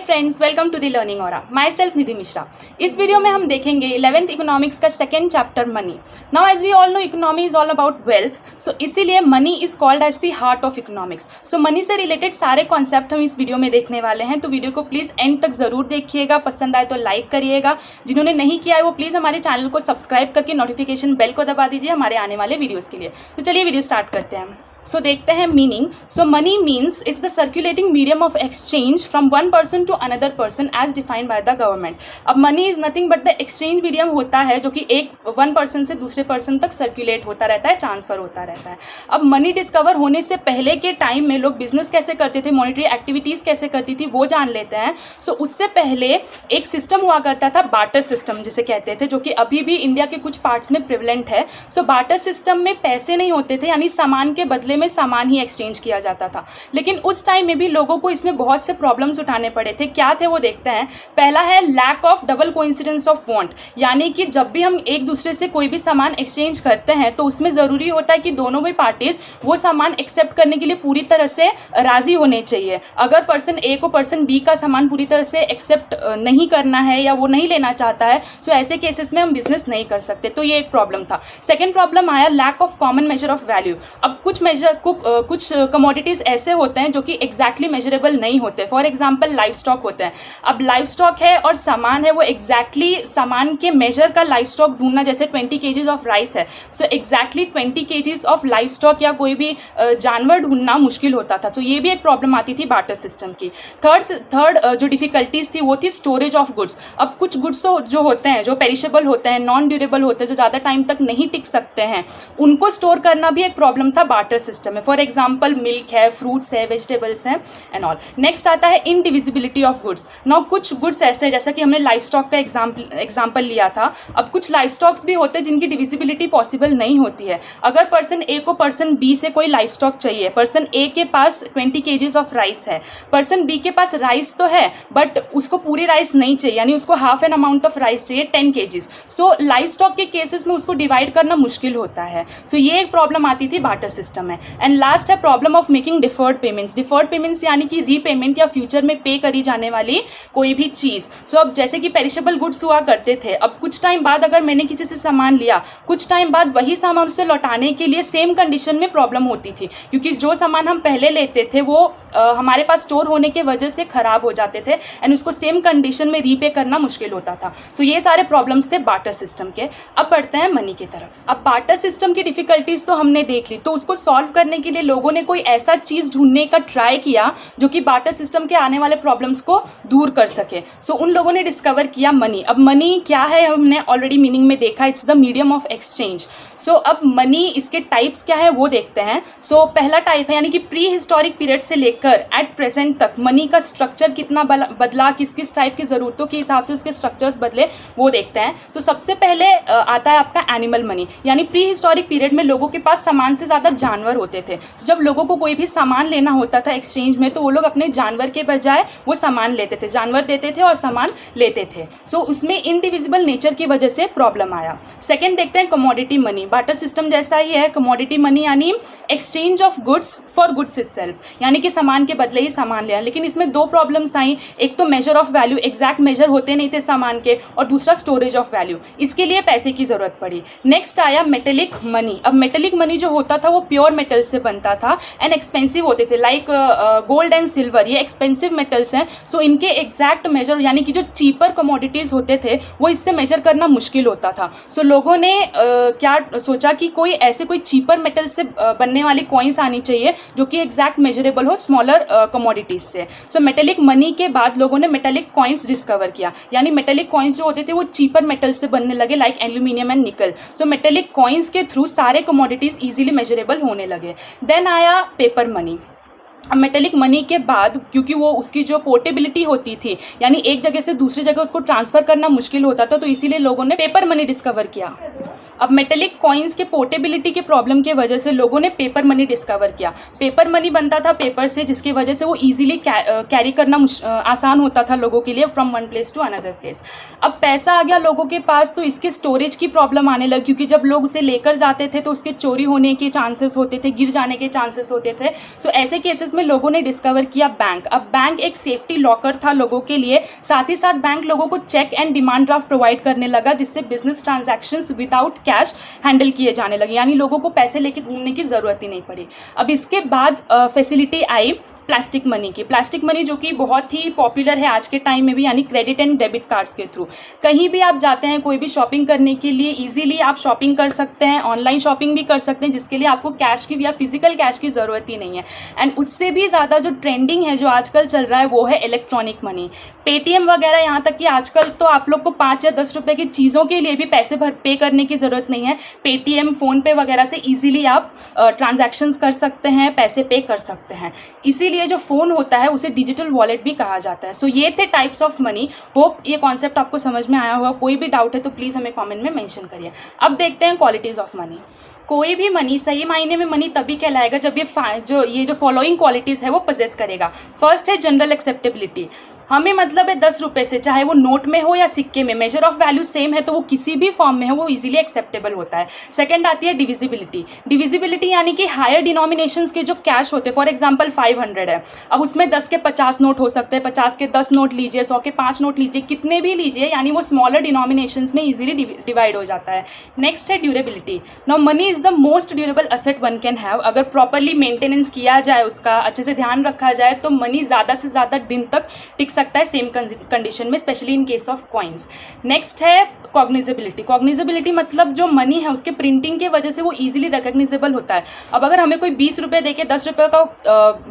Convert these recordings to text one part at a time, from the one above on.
Friends, welcome to the learning aura. Myself Nidhi Mishra. इस video में हम देखेंगे 11th इकोनॉमिक्स का second chapter money. Now as we all know economy is all about wealth, so इसीलिए money is called as the heart of economics. So money से related सारे concept हम इस वीडियो में देखने वाले हैं, तो वीडियो को प्लीज़ एंड तक ज़रूर देखिएगा। पसंद आए तो लाइक करिएगा, जिन्होंने नहीं किया है वो प्लीज़ हमारे चैनल को सब्सक्राइब करके नोटिफिकेशन बेल को दबा दीजिए हमारे आने वाले वीडियोज़ के लिए। तो चलिए वीडियो स्टार्ट करते हैं। सो देखते हैं meaning. So money means it's the circulating medium of exchange from one person to another person as defined by the government. अब money is nothing but the exchange medium होता है जो कि one person से दूसरे person तक circulate होता रहता है, ट्रांसफर होता रहता है। अब मनी डिस्कवर होने से पहले के टाइम में लोग बिजनेस कैसे करते थे, मॉनेटरी एक्टिविटीज़ कैसे करती थी, वो जान लेते हैं। सो उससे पहले एक सिस्टम हुआ करता था, बार्टर सिस्टम जिसे कहते थे, जो कि अभी भी इंडिया के कुछ पार्ट्स में प्रिवलेंट है। सो बार्टर सिस्टम में पैसे नहीं होते थे, यानी सामान के बदले में सामान ही एक्सचेंज किया जाता था। लेकिन उस टाइम में भी लोगों को इसमें बहुत से प्रॉब्लम्स उठाने पड़े थे। क्या थे वो देखते हैं। पहला है lack of double coincidence of want, यानी कि जब भी हम एक दूसरे से कोई भी सामान एक्सचेंज करते हैं तो उसमें ज़रूरी होता है कि दोनों भी पार्टीज वो सामान एक्सेप्ट करने के लिए पूरी तरह से राज़ी होने चाहिए। अगर पर्सन ए को पर्सन बी का सामान पूरी तरह से एक्सेप्ट नहीं करना है या वो नहीं लेना चाहता है, तो ऐसे केसेस में हम बिजनेस नहीं कर सकते। तो ये एक प्रॉब्लम था। सेकेंड प्रॉब्लम आया lack of common measure of value. अब कुछ कमोडिटीज़ ऐसे होते हैं जो कि एग्जैक्टली मेजरेबल नहीं होते। फॉर एग्जांपल लाइफ स्टॉक होते हैं। अब लाइफ स्टॉक है और सामान है, वो एग्जैक्टली सामान के मेजर का लाइफ स्टॉक ढूंढना, जैसे 20 kgs ऑफ राइस है, so exactly 20 kgs of life stock या कोई भी जानवर ढूंढना मुश्किल होता था। तो ये भी एक प्रॉब्लम आती थी बार्टर सिस्टम की। थर्ड जो डिफिकल्टीज थी वो थी स्टोरेज ऑफ गुड्स। अब कुछ गुड्स जो होते हैं, जो पेरिशेबल होते हैं, नॉन ड्यूरेबल होते हैं, जो ज़्यादा टाइम तक नहीं टिक सकते हैं, उनको स्टोर करना भी एक प्रॉब्लम था बार्टर सिस्टम में। फॉर एग्जाम्पल मिल्क है, फ्रूट्स है, वेजिटेबल्स हैं एंड ऑल। नेक्स्ट आता है इनडिविजिबिलिटी ऑफ गुड्स। नाउ कुछ गुड्स ऐसे हैं, जैसा कि हमने लाइफ स्टॉक का एग्जाम्पल लिया था। अब कुछ लाइफ स्टॉक्स भी होते हैं जिनकी डिविजिबिलिटी पॉसिबल नहीं होती है। अगर पर्सन ए को पर्सन बी से कोई लाइफ स्टॉक चाहिए, पर्सन ए के पास 20 kgs ऑफ राइस है, पर्सन बी के पास राइस तो है बट उसको पूरी राइस नहीं चाहिए, यानी उसको half an amount of rice चाहिए, 10 kgs। सो लाइफ स्टॉक के केसेस में उसको डिवाइड करना मुश्किल होता है। सो ये एक प्रॉब्लम आती थी बार्टर सिस्टम में। एंड लास्ट है problem of making deferred payments. Deferred payments यानी कि रीपेमेंट या फ्यूचर में पे करी जाने वाली कोई भी चीज़। सो अब जैसे कि पेरिशेबल गुड्स हुआ करते थे, अब कुछ टाइम बाद अगर मैंने किसी से सामान लिया, कुछ टाइम बाद वही सामान उसे लौटाने के लिए सेम कंडीशन में प्रॉब्लम होती थी, क्योंकि जो सामान हम पहले लेते थे वो हमारे पास स्टोर होने के वजह से ख़राब हो जाते थे एंड उसको सेम कंडीशन में रीपे करना मुश्किल होता था। सो ये सारे प्रॉब्लम्स थे बार्टर सिस्टम के। अब बढ़ते हैं मनी की तरफ। अब बार्टर सिस्टम की डिफिकल्टीज तो हमने देख ली, तो उसको सॉल्व करने के लिए लोगों ने कोई ऐसा चीज़ ढूंढने का ट्राई किया जो कि बार्टर सिस्टम के आने वाले प्रॉब्लम्स को दूर कर सके। सो उन लोगों ने डिस्कवर किया मनी। अब मनी क्या है हमने ऑलरेडी मीनिंग में देखा, it's the medium of exchange. So अब मनी, इसके टाइप्स क्या है वो देखते हैं। सो पहला टाइप है, यानी कि प्री हिस्टोरिक पीरियड से लेकर एट प्रेजेंट तक मनी का स्ट्रक्चर कितना बदला, किस किस टाइप की ज़रूरतों के हिसाब से उसके स्ट्रक्चर्स बदले, वो देखते हैं। तो सबसे पहले आता है आपका एनिमल मनी, यानी प्री हिस्टोरिक पीरियड में लोगों के पास सामान से ज़्यादा जानवर होते थे। तो जब लोगों को कोई भी सामान लेना होता था एक्सचेंज में, तो वो लोग अपने जानवर के बजाय वो सामान लेते थे, जानवर देते थे और सामान लेते थे। सो उसमें इनडिविजिबल नेचर की वजह से प्रॉब्लम आया। सेकंड देखते हैं कमोडिटी मनी। बार्टर सिस्टम जैसा ही है कमोडिटी मनी, यानी exchange of goods for goods itself, यानी कि सामान के बदले ही सामान लिया। लेकिन इसमें दो प्रॉब्लम्स आई। एक तो measure of value, exact measure होते नहीं थे सामान के, और दूसरा स्टोरेज ऑफ वैल्यू, इसके लिए पैसे की ज़रूरत पड़ी। नेक्स्ट आया मेटेलिक मनी। अब मेटेलिक मनी जो होता था वो प्योर मेटल से बनता था एंड एक्सपेंसिव होते थे, लाइक गोल्ड एंड सिल्वर, ये एक्सपेंसिव मेटल्स हैं। सो इनके एग्जैक्ट मेजर, यानी कि जो चीपर कमोडिटीज़ होते थे, वो इससे मेजर करना मुश्किल होता था। सो लोगों ने क्या सोचा कि कोई चीपर मेटल से बनने वाली कॉइन्स आनी चाहिए जो कि एग्जैक्ट मेजरेबल हो स्मॉलर कमोडिटीज़ से। सो मेटेलिक मनी के बाद लोगों ने मेटेलिक कॉइन्स डिस्कवर किया, यानी मेटेलिक कॉइन्स जो होते थे वो चीपर मेटल से बनने लगे, लाइक एल्यूमिनियम एंड निकल। सो मेटेलिक कॉइन्स के थ्रू सारे कमोडिटीज़ ईजिली मेजरेबल होने लगे। देन आया पेपर मनी। अब मेटेलिक मनी के बाद, क्योंकि वो उसकी जो पोर्टेबिलिटी होती थी, यानी एक जगह से दूसरी जगह उसको ट्रांसफ़र करना मुश्किल होता था, तो इसीलिए लोगों ने पेपर मनी डिस्कवर किया। अब मेटेलिक कॉइन्स के पोर्टेबिलिटी के प्रॉब्लम के वजह से लोगों ने पेपर मनी डिस्कवर किया। पेपर मनी बनता था पेपर से, जिसकी वजह से वो ईजिली कैरी करना आसान होता था लोगों के लिए from one place to another place. अब पैसा आ गया लोगों के पास, तो इसके स्टोरेज की प्रॉब्लम आने लगी, क्योंकि जब लोग उसे लेकर जाते थे तो उसके चोरी होने के चांसेस होते थे, गिर जाने के चांसेस होते थे। सो ऐसे केसेस में लोगों ने डिस्कवर किया बैंक। अब बैंक एक सेफ्टी लॉकर था लोगों के लिए, साथ ही साथ बैंक लोगों को cheque and demand draft provide करने लगा, जिससे business transactions without cash handle किए जाने लगे, यानी लोगों को पैसे लेके घूमने की ज़रूरत ही नहीं पड़ी। अब इसके बाद फैसिलिटी आई प्लास्टिक मनी की। प्लास्टिक मनी जो कि बहुत ही पॉपुलर है आज के टाइम में भी, यानी क्रेडिट एंड डेबिट कार्ड्स के थ्रू कहीं भी आप जाते हैं कोई भी शॉपिंग करने के लिए इजीली आप शॉपिंग कर सकते हैं, ऑनलाइन शॉपिंग भी कर सकते हैं, जिसके लिए आपको कैश की या फिजिकल कैश की ज़रूरत ही नहीं है। एंड उससे भी ज़्यादा जो ट्रेंडिंग है, जो आजकल चल रहा है, वो है इलेक्ट्रॉनिक मनी। पेटीएम वगैरह, यहाँ तक कि आजकल तो आप लोग को 5 या 10 रुपये की चीज़ों के लिए भी पैसे पे करने की ज़रूरत नहीं है। पेटीएम, फ़ोनपे वगैरह से ईजिली आप ट्रांजैक्शंस कर सकते हैं, पैसे पे कर सकते हैं। इसीलिए जो फ़ोन होता है उसे डिजिटल वॉलेट भी कहा जाता है। सो ये थे टाइप्स ऑफ मनी। होप ये कॉन्सेप्ट आपको समझ में आया होगा। कोई भी डाउट है तो प्लीज़ हमें कमेंट में मेंशन करिए। अब देखते हैं क्वालिटीज़ ऑफ मनी। कोई भी मनी सही मायने में मनी तभी कहलाएगा जब ये जो फॉलोइंग क्वालिटीज़ है वो पोजेस करेगा। फर्स्ट है जनरल एक्सेप्टेबिलिटी। हमें मतलब है 10 रुपये से, चाहे वो नोट में हो या सिक्के में, मेजर ऑफ वैल्यू सेम है तो वो किसी भी फॉर्म में हो वो इजीली एक्सेप्टेबल होता है। सेकंड आती है डिविजिबिलिटी। डिविजिबिलिटी यानी कि हायर डिनोमिनेशंस के जो कैश होते हैं, फॉर एग्जांपल 500 है, अब उसमें 10 के 50 नोट हो सकते हैं, 50 के 10 नोट लीजिए, 100 के 5 नोट लीजिए, कितने भी लीजिए, यानी वो स्मॉलर डिनोमिनेशंस में इजीली डिवाइड हो जाता है। नेक्स्ट है durability. Now money is the most durable asset one can have. अगर प्रॉपरली मेंटेनेंस किया जाए, उसका अच्छे से ध्यान रखा जाए, तो मनी ज़्यादा से ज़्यादा दिन तक टिक सकता है सेम कंडीशन में, specially in case of coins. Next है कॉग्निजेबिलिटी। कॉग्निजेबिलिटी मतलब जो मनी है उसके प्रिंटिंग के वजह से वो इजीली रिकग्निजेबल होता है। अब अगर हमें कोई 20 रुपये देके 10 रुपये का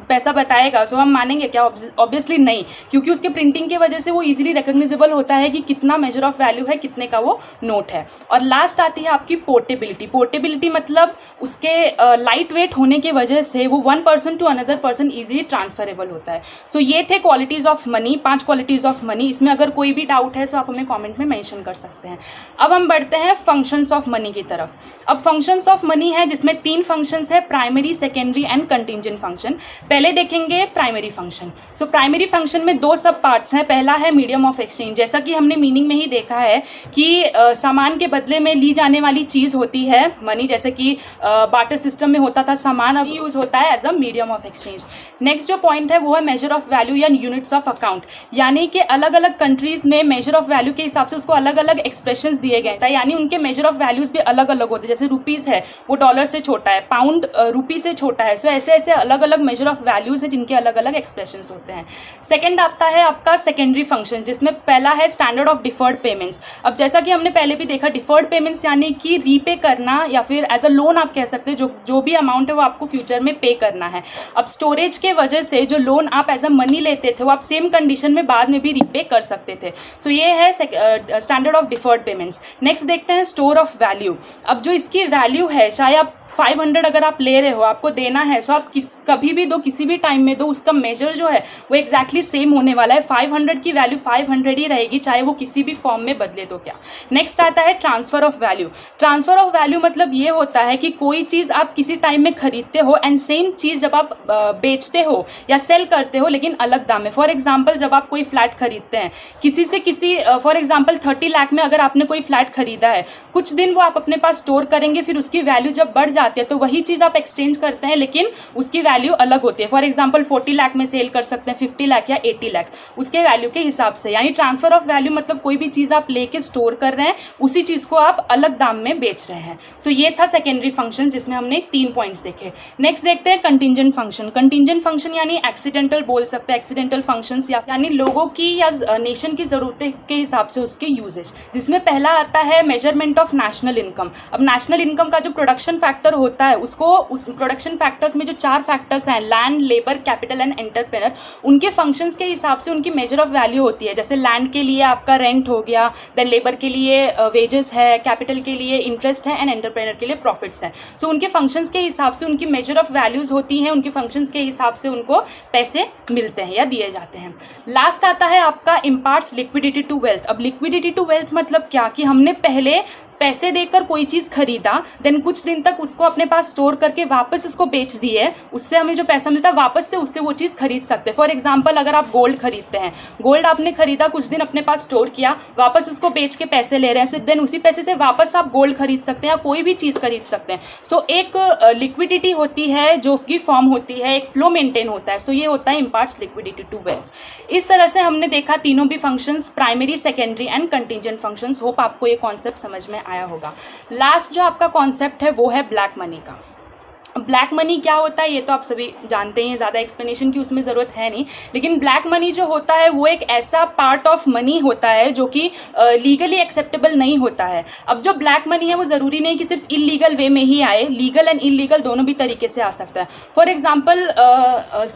पैसा बताएगा तो हम मानेंगे क्या? ऑब्वियसली नहीं, क्योंकि उसके प्रिंटिंग की वजह से वो इजीली रिकग्निजेबल होता है कि कितना मेजर ऑफ वैल्यू है, कितने का वो नोट है। और लास्ट आती है आपकी पोर्टेबिलिटी। पोर्टेबिलिटी मतलब उसके लाइट वेट होने की वजह से वो one person to another person easily transferable होता है। सो ये थे qualities of money, 5 qualities of money. इसमें अगर कोई भी डाउट है तो आप हमें कमेंट में मेंशन कर सकते हैं। अब हम बढ़ते हैं फंक्शंस ऑफ मनी की तरफ। अब फंक्शंस ऑफ मनी है जिसमें 3 फंक्शंस है, primary, secondary and contingent function. पहले देखेंगे primary function. So primary function में 2 सब पार्ट्स हैं। पहला है मीडियम ऑफ एक्सचेंज। जैसा कि हमने मीनिंग में ही देखा है कि सामान के बदले में ली जाने वाली चीज़ होती है मनी, जैसे कि बार्टर सिस्टम में होता था सामान, अब यूज़ होता है as a medium of exchange. Next जो पॉइंट है वो है मेजर ऑफ वैल्यू या यूनिट्स ऑफ अकाउंट, यानी कि अलग अलग कंट्रीज़ में मेजर ऑफ वैल्यू के हिसाब से उसको अलग अलग एक्सप्रेशंस दिए गए थे, यानी उनके मेजर ऑफ वैल्यूज़ भी अलग अलग होते हैं। जैसे रुपीज़ है वो डॉलर से छोटा है, पाउंड रुपी से छोटा है। सो ऐसे ऐसे अलग अलग मेजर ऑफ वैल्यूज़ है जिनके अलग अलग एक्सप्रेशंस होते हैं। सेकंड आता है आपका सेकेंडरी फंक्शन, जिसमें पहला है स्टैंडर्ड ऑफ डिफर्ड पेमेंट्स। अब जैसा कि हमने पहले भी देखा, डिफर्ड पेमेंट्स यानी कि रीपे करना या फिर एज अ लोन आप कह सकते हैं, जो भी अमाउंट है वो आपको फ्यूचर में पे करना है। अब स्टोरेज के वजह से जो लोन आप एज अ मनी लेते थे वो आप सेम कंडीशन में बाद में भी रीपे कर सकते थे। सो ये है standard of deferred payments. Next देखते हैं स्टोर ऑफ वैल्यू। अब जो इसकी वैल्यू है, शायद आप 500 अगर आप ले रहे हो, आपको देना है, सो आप कभी भी दो, किसी भी टाइम में दो, उसका मेजर जो है वो एक्जैक्टली सेम होने वाला है। 500 की वैल्यू 500 ही रहेगी, चाहे वो किसी भी फॉर्म में बदले तो क्या। नेक्स्ट आता है transfer of value. Transfer of value मतलब ये होता है कि कोई चीज़ आप किसी टाइम में खरीदते हो एंड सेम चीज़ जब आप बेचते हो या सेल करते हो लेकिन अलग दाम में। फॉर एग्जाम्पल, जब आप कोई फ्लैट खरीदते हैं किसी से, फॉर एग्जाम्पल 30 लाख में अगर आपने कोई फ्लैट खरीदा है, कुछ दिन वो आप अपने पास स्टोर करेंगे, फिर उसकी वैल्यू जब बढ़ जाती है तो वही चीज़ आप एक्सचेंज करते हैं लेकिन उसकी वैल्यू अलग होती है। फॉर एग्जांपल 40 लाख में सेल कर सकते हैं, 50 लाख या 80 लाख उसके वैल्यू के हिसाब से। यानी ट्रांसफर ऑफ वैल्यू मतलब कोई भी चीज़ आप लेके स्टोर कर रहे हैं, उसी चीज़ को आप अलग दाम में बेच रहे हैं। सो ये था सेकेंडरी फंक्शन जिसमें हमने 3 पॉइंट्स देखे। नेक्स्ट देखते हैं कंटिंजेंट फंक्शन। कंटिंजेंट फंक्शन यानी एक्सीडेंटल बोल सकते हैं, एक्सीडेंटल फंक्शंस, यानी लोगों की या नेशन की ज़रूरतें के हिसाब से उसके यूजेज। जिसमें पहला आता है मेजरमेंट ऑफ नेशनल इनकम। अब नेशनल इनकम का जो प्रोडक्शन फैक्टर होता है उसको, उस प्रोडक्शन फैक्टर्स में जो 4 फैक्टर्स हैं, land, labour, capital and entrepreneur, उनके फंक्शंस के हिसाब से उनकी मेजर ऑफ वैल्यू होती है। जैसे लैंड के लिए आपका रेंट हो गया, देन लेबर के लिए वेजेस है, कैपिटल के लिए इंटरेस्ट है एंड एंटरप्रेनर के लिए प्रॉफिट्स हैं। सो उनके फंक्शंस के हिसाब से उनकी मेजर ऑफ वैल्यूज़ होती हैं, उनके फंक्शंस के हिसाब से उनको पैसे मिलते हैं या दिए जाते हैं। लास्ट आता है आपका इम्पार्ट्स लिक्विडिटी टू वेल्थ। अब लिक्विडिटी टू वेल्थ मतलब क्या, कि हमने पहले पैसे देकर कोई चीज़ खरीदा, देन कुछ दिन तक उसको अपने पास स्टोर करके वापस उसको बेच दिए, उससे हमें जो पैसा मिलता है वापस से उससे वो चीज़ खरीद सकते हैं। फॉर एग्जाम्पल अगर आप गोल्ड खरीदते हैं, गोल्ड आपने खरीदा, कुछ दिन अपने पास स्टोर किया, वापस उसको बेच के पैसे ले रहे हैं, देन उसी पैसे से वापस आप गोल्ड खरीद सकते हैं या कोई भी चीज़ खरीद सकते हैं। सो एक लिक्विडिटी होती है जो कि फॉर्म होती है, एक फ्लो मेंटेन होता है। सो ये होता है इम्पार्ट्स लिक्विडिटी टू वेल्थ। इस तरह से हमने देखा तीनों भी functions, primary, secondary and contingent functions. Hope आपको ये कॉन्सेप्ट समझ में आया होगा। लास्ट जो आपका कॉन्सेप्ट है वो है ब्लैक मनी का। ब्लैक मनी क्या होता है ये तो आप सभी जानते हैं, ज़्यादा एक्सप्लेनेशन की उसमें ज़रूरत है नहीं। लेकिन ब्लैक मनी जो होता है वो एक ऐसा पार्ट ऑफ मनी होता है जो कि लीगली एक्सेप्टेबल नहीं होता है। अब जो ब्लैक मनी है वो ज़रूरी नहीं कि सिर्फ इलीगल वे में ही आए, लीगल एंड इलीगल दोनों भी तरीके से आ सकता है। फॉर एग्जाम्पल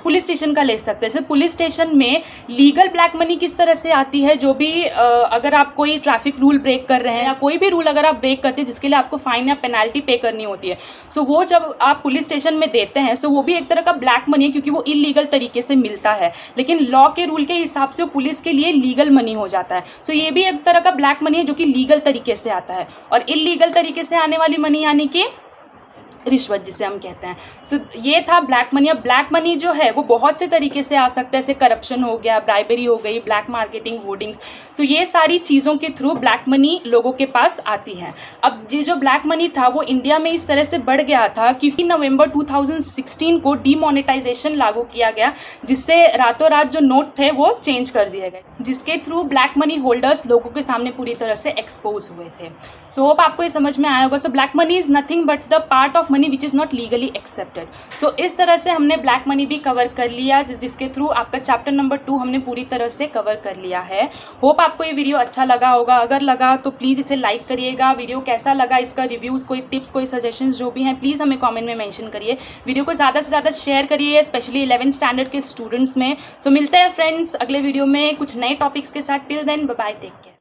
पुलिस स्टेशन का ले सकते हैं। सिर्फ पुलिस स्टेशन में लीगल ब्लैक मनी किस तरह से आती है, जो भी अगर आप कोई ट्रैफिक रूल ब्रेक कर रहे हैं या कोई भी रूल अगर आप ब्रेक करते हैं जिसके लिए आपको फाइन या पेनल्टी पे करनी होती है, सो वो जब आप पुलिस स्टेशन में देते हैं सो वो भी एक तरह का ब्लैक मनी है, क्योंकि वो इलीगल तरीके से मिलता है, लेकिन लॉ के रूल के हिसाब से वो पुलिस के लिए लीगल मनी हो जाता है। सो ये भी एक तरह का ब्लैक मनी है जो कि लीगल तरीके से आता है। और इलीगल तरीके से आने वाली मनी यानी कि रिश्वत जिसे हम कहते हैं। सो ये था ब्लैक मनी। अब ब्लैक मनी जो है वो बहुत से तरीके से आ सकता है, जैसे करप्शन हो गया, ब्राइबरी हो गई, ब्लैक मार्केटिंग, होर्डिंग्स। सो ये सारी चीज़ों के थ्रू ब्लैक मनी लोगों के पास आती है। अब ये जो ब्लैक मनी था वो इंडिया में इस तरह से बढ़ गया था कि नवंबर 2016 को डीमोनेटाइजेशन लागू किया गया, जिससे रातों रात जो नोट थे वो चेंज कर दिए गए, जिसके थ्रू ब्लैक मनी होल्डर्स लोगों के सामने पूरी तरह से एक्सपोज हुए थे। सो होप आपको ये समझ में आया होगा। So black money is nothing but the part of money which is not legally accepted. So इस तरह से हमने ब्लैक मनी भी कवर कर लिया, जिसके थ्रू आपका चैप्टर नंबर 2 हमने पूरी तरह से कवर कर लिया है। होप आपको ये वीडियो अच्छा लगा होगा। अगर लगा तो प्लीज़ इसे लाइक करिएगा। वीडियो कैसा लगा, इसका रिव्यूज़, कोई टिप्स, कोई सजेशंस जो भी हैं प्लीज़ हमें कॉमेंट में मैंशन करिए। वीडियो को ज़्यादा से ज़्यादा शेयर करिए, स्पेशली 11th स्टैंडर्ड के स्टूडेंट्स में। सो मिलते हैं फ्रेंड्स अगले वीडियो में कुछ नए टॉपिक्स के साथ। Till then bye bye, take care.